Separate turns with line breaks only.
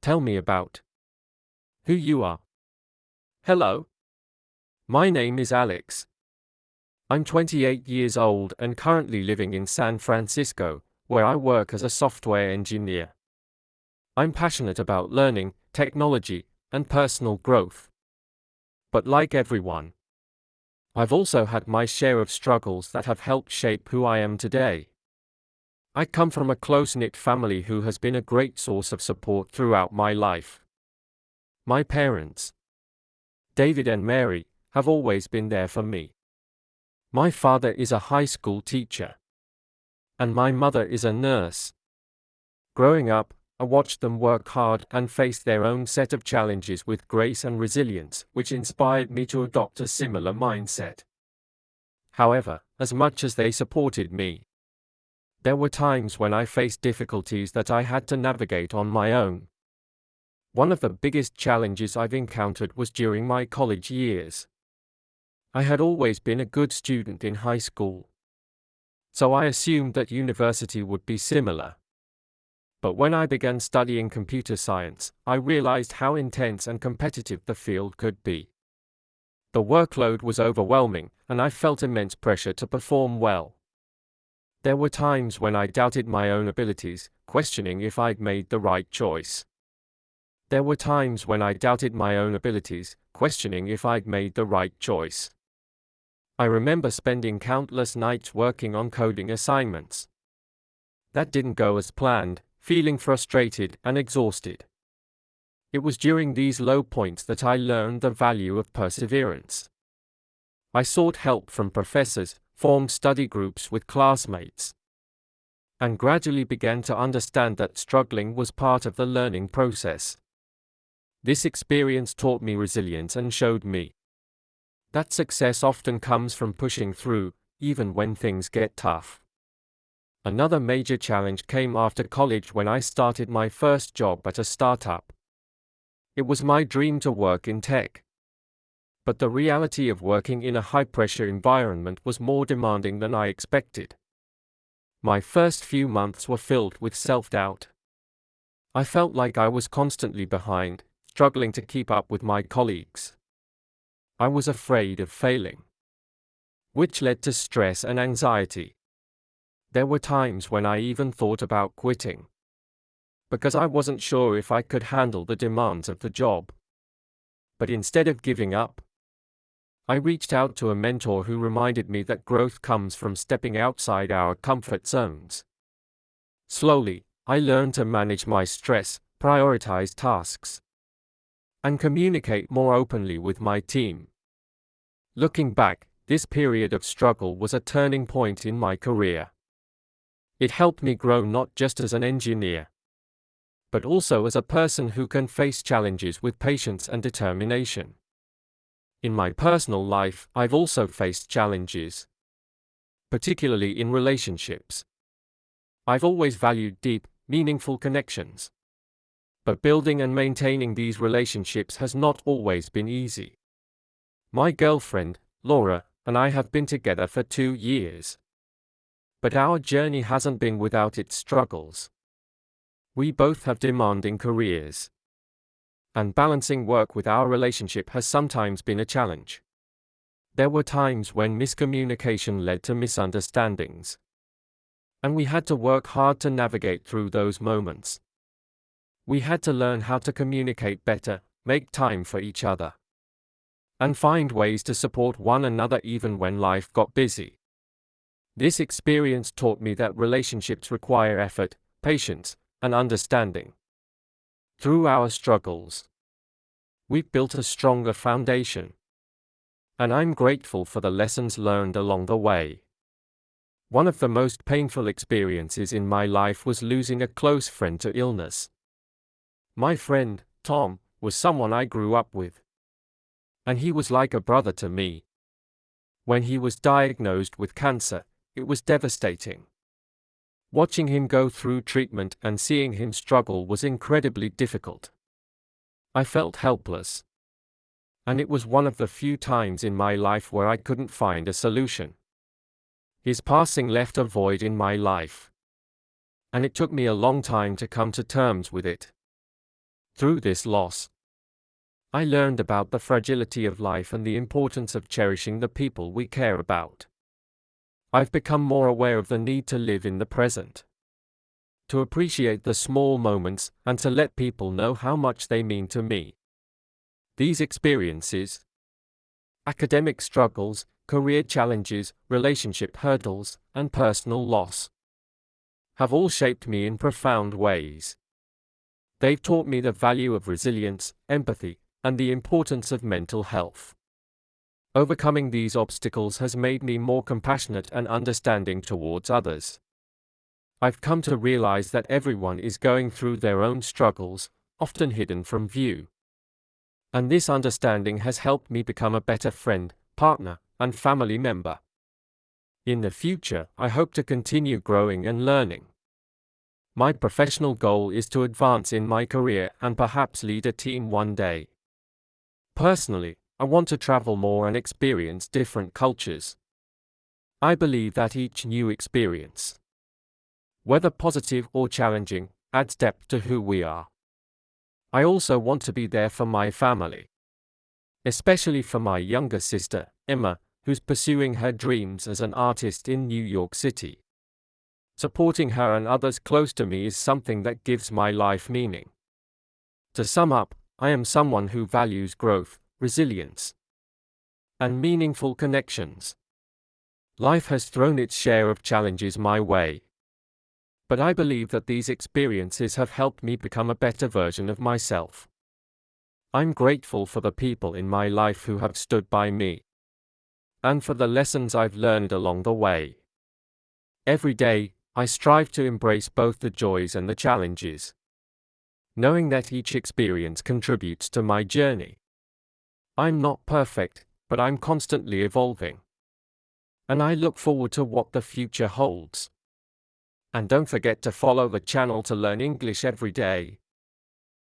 Tell me about who you are. Hello. My name is Alex. I'm 28 years old and currently living in San Francisco, where I work as a software engineer. I'm passionate about learning, technology, and personal growth. But like everyone, I've also had my share of struggles that have helped shape who I am today. I come from a close-knit family who has been a great source of support throughout my life. My parents, David and Mary, have always been there for me. My father is a high school teacher, and my mother is a nurse. Growing up, I watched them work hard and face their own set of challenges with grace and resilience, which inspired me to adopt a similar mindset. However, as much as they supported me, there were times when I faced difficulties that I had to navigate on my own. One of the biggest challenges I've encountered was during my college years. I had always been a good student in high school, so I assumed that university would be similar. But when I began studying computer science, I realized how intense and competitive the field could be. The workload was overwhelming, and I felt immense pressure to perform well. There were times when I doubted my own abilities, questioning if I'd made the right choice. There were times when I doubted my own abilities, questioning if I'd made the right choice. I remember spending countless nights working on coding assignments that didn't go as planned, feeling frustrated and exhausted. It was during these low points that I learned the value of perseverance. I sought help from professors, formed study groups with classmates, and gradually began to understand that struggling was part of the learning process. This experience taught me resilience and showed me that success often comes from pushing through, even when things get tough. Another major challenge came after college when I started my first job at a startup. It was my dream to work in tech. But the reality of working in a high-pressure environment was more demanding than I expected. My first few months were filled with self-doubt. I felt like I was constantly behind, struggling to keep up with my colleagues. I was afraid of failing, which led to stress and anxiety. There were times when I even thought about quitting, because I wasn't sure if I could handle the demands of the job. But instead of giving up, I reached out to a mentor who reminded me that growth comes from stepping outside our comfort zones. Slowly, I learned to manage my stress, prioritize tasks, and communicate more openly with my team. Looking back, this period of struggle was a turning point in my career. It helped me grow not just as an engineer, but also as a person who can face challenges with patience and determination. In my personal life, I've also faced challenges, particularly in relationships. I've always valued deep, meaningful connections, but building and maintaining these relationships has not always been easy. My girlfriend, Laura, and I have been together for 2 years. But our journey hasn't been without its struggles. We both have demanding careers, and balancing work with our relationship has sometimes been a challenge. There were times when miscommunication led to misunderstandings, and we had to work hard to navigate through those moments. We had to learn how to communicate better, make time for each other, and find ways to support one another even when life got busy. This experience taught me that relationships require effort, patience, and understanding. Through our struggles, we've built a stronger foundation, and I'm grateful for the lessons learned along the way. One of the most painful experiences in my life was losing a close friend to illness. My friend, Tom, was someone I grew up with, and he was like a brother to me. When he was diagnosed with cancer, it was devastating. Watching him go through treatment and seeing him struggle was incredibly difficult. I felt helpless, and it was one of the few times in my life where I couldn't find a solution. His passing left a void in my life, and it took me a long time to come to terms with it. Through this loss, I learned about the fragility of life and the importance of cherishing the people we care about. I've become more aware of the need to live in the present, to appreciate the small moments, and to let people know how much they mean to me. These experiences, academic struggles, career challenges, relationship hurdles, and personal loss, have all shaped me in profound ways. They've taught me the value of resilience, empathy, and the importance of mental health. Overcoming these obstacles has made me more compassionate and understanding towards others. I've come to realize that everyone is going through their own struggles, often hidden from view. And this understanding has helped me become a better friend, partner, and family member. In the future, I hope to continue growing and learning. My professional goal is to advance in my career and perhaps lead a team one day. Personally, I want to travel more and experience different cultures. I believe that each new experience, whether positive or challenging, adds depth to who we are. I also want to be there for my family, especially for my younger sister, Emma, who's pursuing her dreams as an artist in New York City. Supporting her and others close to me is something that gives my life meaning. To sum up, I am someone who values growth, resilience, and meaningful connections. Life has thrown its share of challenges my way, but I believe that these experiences have helped me become a better version of myself. I'm grateful for the people in my life who have stood by me, and for the lessons I've learned along the way. Every day, I strive to embrace both the joys and the challenges, knowing that each experience contributes to my journey. I'm not perfect, but I'm constantly evolving, and I look forward to what the future holds. And don't forget to follow the channel to learn English every day.